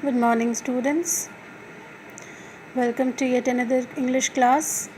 Good morning, students. Welcome to yet another English class.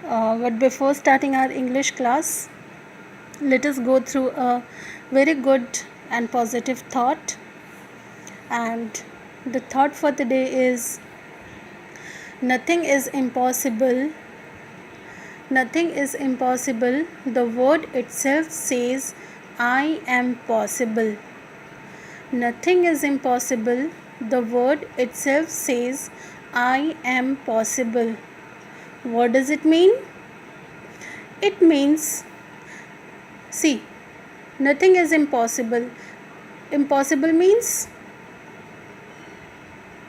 But before starting our English class, let us go through a very good and positive thought. And the thought for the day is nothing is impossible. Nothing is impossible. The word itself says, I am possible. Nothing is impossible. The word itself says, I am possible. What does it mean? It means, see, nothing is impossible. Impossible means,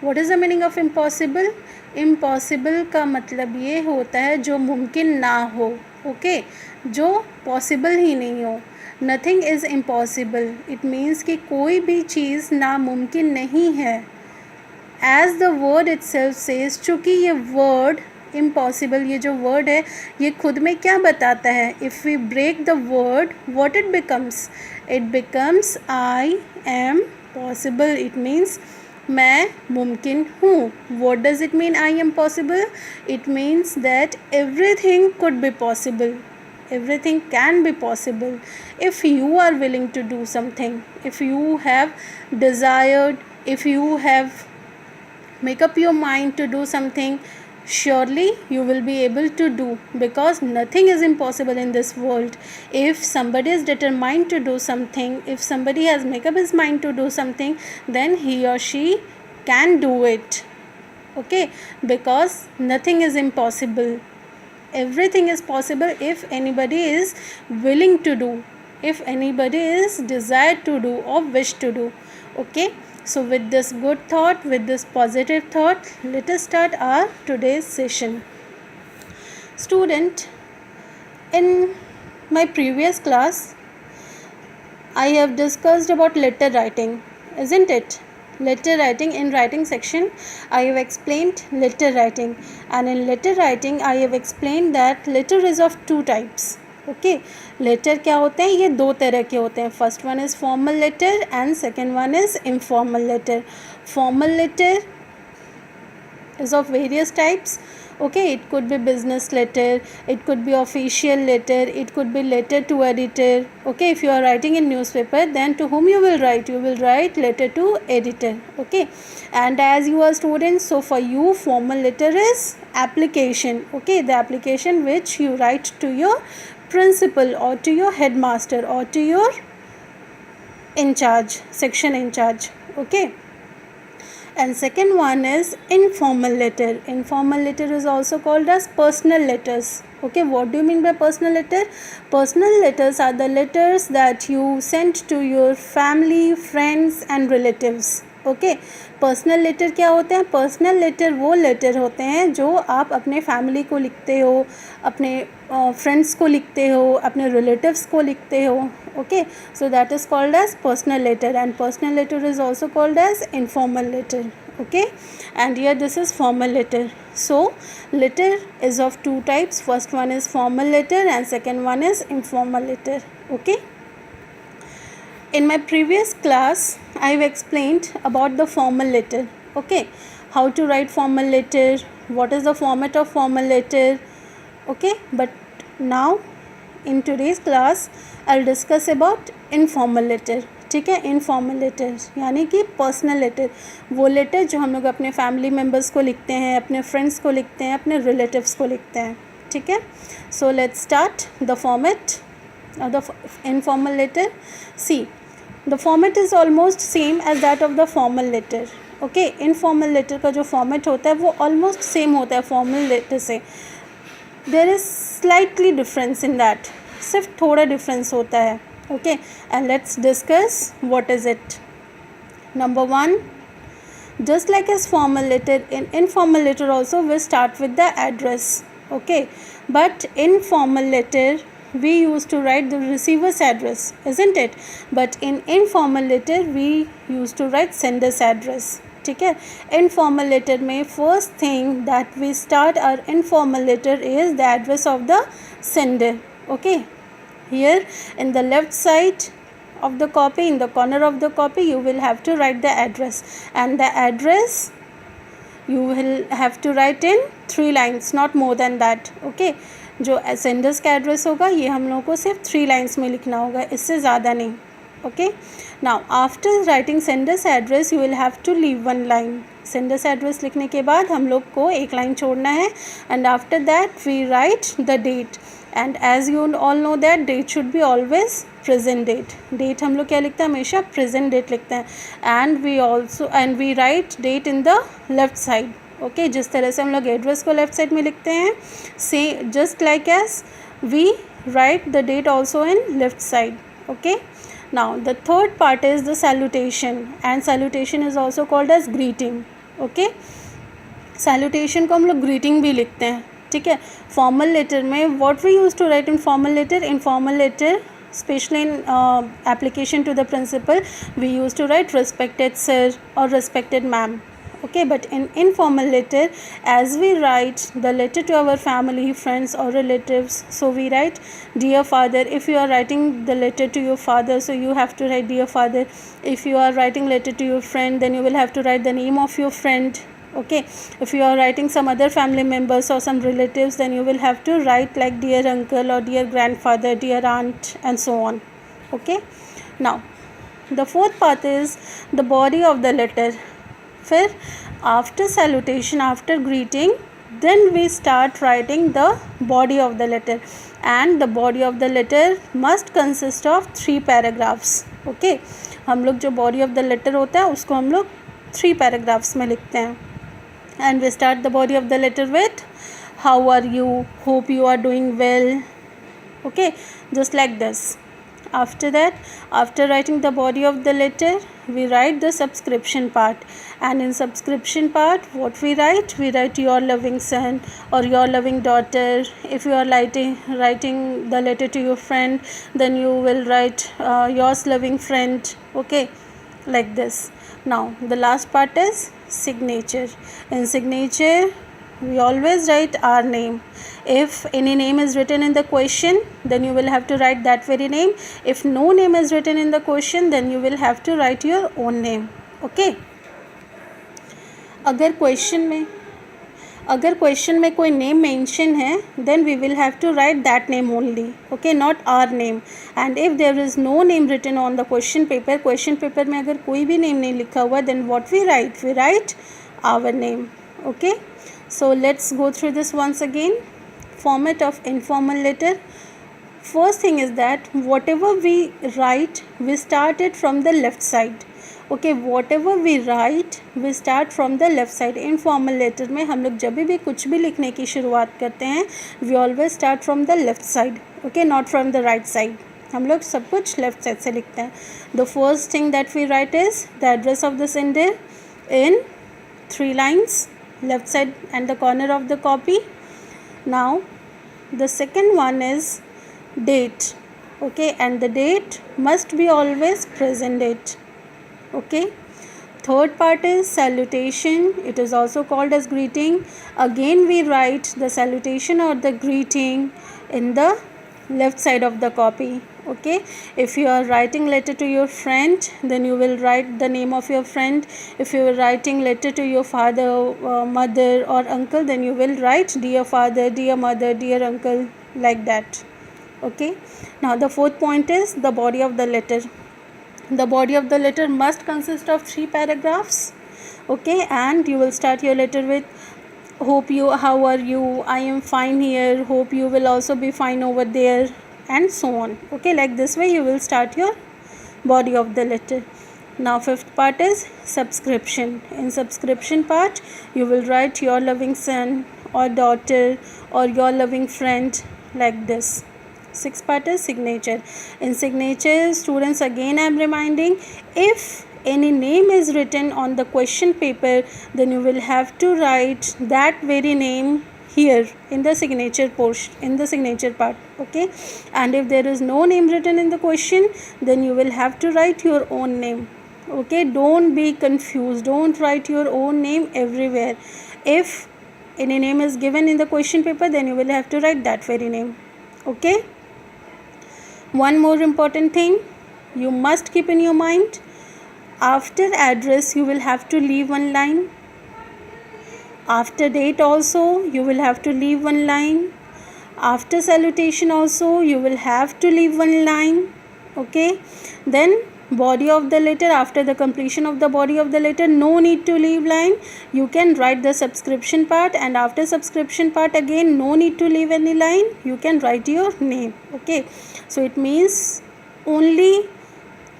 what is the meaning of impossible? Impossible का मतलब ये होता है जो मुमकिन ना हो, okay, जो पॉसिबल ही नहीं हो. Nothing is impossible. It means कि कोई भी चीज़ नामुमकिन नहीं है. As the word itself says, चूँकि ये वर्ड इम्पॉसिबल, ये जो वर्ड है ये खुद में क्या बताता है? If we break the word, what it becomes? It becomes I am possible. It means मैं मुमकिन हूँ. What does it mean I am possible? It means that everything could be possible. Everything can be possible if you are willing to do something, if you have desired, if you have make up your mind to do something. Surely you will be able to do, because nothing is impossible in this world. If somebody is determined to do something, if somebody has make up his mind to do something, then he or she can do it, okay, because nothing is impossible. Everything is possible if anybody is willing to do, if anybody is desired to do or wish to do, okay. So with this good thought, with this positive thought, let us start our today's session. Student, in my previous class I have discussed about letter writing, isn't it? Letter writing, in writing section I have explained letter writing, and in letter writing I have explained that letter is of two types, okay. Letter क्या होते हैं? ये दो तरह के होते हैं. First one is formal letter and second one is informal letter. Formal letter is of various types, okay. It could be business letter, it could be official letter, it could be letter to editor, okay. If you are writing in newspaper, then to whom you will write? You will write letter to editor, okay. And as you are students, so for you formal letter is application, okay. The application which you write to your principal or to your headmaster or to your in charge, section in charge, okay. And second one is informal letter. Informal letter is also called as personal letters, okay. What do you mean by personal letter? Personal letters are the letters that you send to your family, friends and relatives, okay. Personal letter क्या होते हैं? Personal letter वो letter होते हैं जो आप अपने family को लिखते हो, अपने फ्रेंड्स को लिखते हो, अपने रिलेटिव्स को लिखते हो, okay. So that is called as personal letter, and personal letter is also called as informal letter, okay. And here this is formal letter. So letter is of two types. First one is formal letter and second one is informal letter, okay. In my previous class I have explained about the formal letter, okay. How to write formal letter, what is the format of formal letter, okay. But now in today's class I'll discuss about informal letter, ठीक है. Informal letter यानी कि personal letter, वो letter जो हम लोग अपने family members को लिखते हैं, अपने फ्रेंड्स को लिखते हैं, अपने रिलेटिव्स को लिखते हैं, ठीक है. So let's start the format of the informal letter. See, the format is almost same as that of the formal letter, okay. Informal letter का जो format होता है वो almost same होता है formal letter से. There is slightly difference in that, सिर्फ थोड़ा difference होता है, okay. And let's discuss what is it. Number one, just like as formal letter, in informal letter also we start with the address, okay. But in formal letter we used to write the receiver's address, isn't it? But in informal letter we used to write sender's address, ठीक है. Informal letter में first thing that we start our informal letter is the address of the sender, okay. Here in the left side of the copy, in the corner of the copy, you will have to write the address, and the address you will have to write in 3 lines, not more than that. Okay, जो Sanders का address होगा ये हम लोगों को सिर्फ 3 lines में लिखना होगा, इससे ज़्यादा नहीं. Okay, now after writing sender's address you will have to leave 1 line. Sender's address लिखने के बाद हम लोग को 1 लाइन छोड़ना है, and after that we write the date. And as you all know that date should be always present date. Date हम लोग क्या लिखते हैं, हमेशा प्रेजेंट डेट लिखते हैं. And we write date in the left side. Okay, जिस तरह से हम लोग एड्रेस को लेफ्ट साइड में लिखते हैं, से just like as we write the date also in left side. Okay, now the third part is the salutation, and salutation is also called as greeting. Okay, salutation को हम लोग greeting भी लिखते हैं. ठीक है, फॉर्मल लेटर में what we use to write in formal letter, especially in application to the principal, we used to write respected sir or respected ma'am. Okay, but in informal letter, as we write the letter to our family, friends or relatives, so we write dear father. If you are writing the letter to your father, so you have to write dear father. If you are writing letter to your friend, then you will have to write the name of your friend. Okay, if you are writing some other family members or some relatives, then you will have to write like dear uncle or dear grandfather, dear aunt, and so on. Okay, now the fourth part is the body of the letter. फिर after salutation, after greeting, then we start writing the body of the letter, and the body of the letter must consist of 3 paragraphs. Okay, हम लोग जो body of the letter होता है उसको हम लोग 3 paragraphs में लिखते हैं. And we start the body of the letter with how are you, hope you are doing well. Okay, just like this. After that, after writing the body of the letter, we write the subscription part, and in subscription part what we write your loving son or your loving daughter. If you are writing the letter to your friend, then you will write yours loving friend. Okay, like this. Now the last part is signature. In signature we always write our name. If any name is written in the question, then you will have to write that very name. If no name is written in the question, then you will have to write your own name. Okay, अगर question में कोई name mention है, then we will have to write that name only. Okay, not our name. And if there is no name written on the question paper में अगर कोई भी name नहीं लिखा हुआ, then what we write our name. Okay, so let's go through this once again. Format of informal letter. First thing is that whatever we write, we start it from the left side. Okay, whatever we write, we start from the left side. Informal letter में हम लोग जब भी कुछ भी लिखने की शुरुआत करते हैं, we always start from the left side. Okay, not from the right side. हम लोग सब कुछ लेफ्ट साइड से लिखते हैं. The first thing that we write is the address of the sender in 3 lines, left side and the corner of the copy. Now the second one is date. Okay, and the date must be always present date. Okay, third part is salutation. It is also called as greeting. Again we write the salutation or the greeting in the left side of the copy. Okay, if you are writing letter to your friend, then you will write the name of your friend. If you are writing letter to your father, mother or uncle, then you will write dear father, dear mother, dear uncle, like that. Okay, now the fourth point is the body of the letter. The body of the letter must consist of 3 paragraphs. Okay, and you will start your letter with how are you, I am fine here, hope you will also be fine over there, and so on. Okay, like this way you will start your body of the letter. Now fifth part is subscription. In subscription part you will write your loving son or daughter or your loving friend, like this. Sixth part is signature. In signature, students, again I am reminding, if any name is written on the question paper, then you will have to write that very name here in the signature portion, in the signature part. Okay, and if there is no name written in the question, then you will have to write your own name. Okay, don't be confused, don't write your own name everywhere. If any name is given in the question paper, then you will have to write that very name. Okay, one more important thing, You must keep in your mind. After address you will have to leave one line. After date also you will have to leave one line. After salutation also you will have to leave one line. Okay, then body of the letter, after the completion of the body of the letter, no need to leave line. You can write the subscription part, and after subscription part again no need to leave any line. You can write your name. Okay, so it means only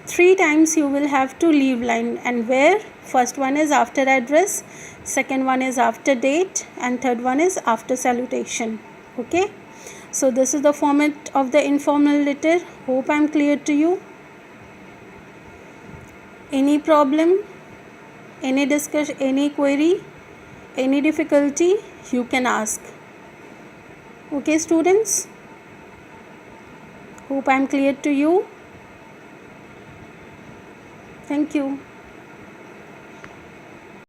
3 times you will have to leave line, and where first one is after address, second one is after date, and third one is after salutation. Okay, so this is the format of the informal letter. Hope I am clear to you. Any problem, any discussion, any query, any difficulty, you can ask. Okay students, hope I am clear to you. Thank you.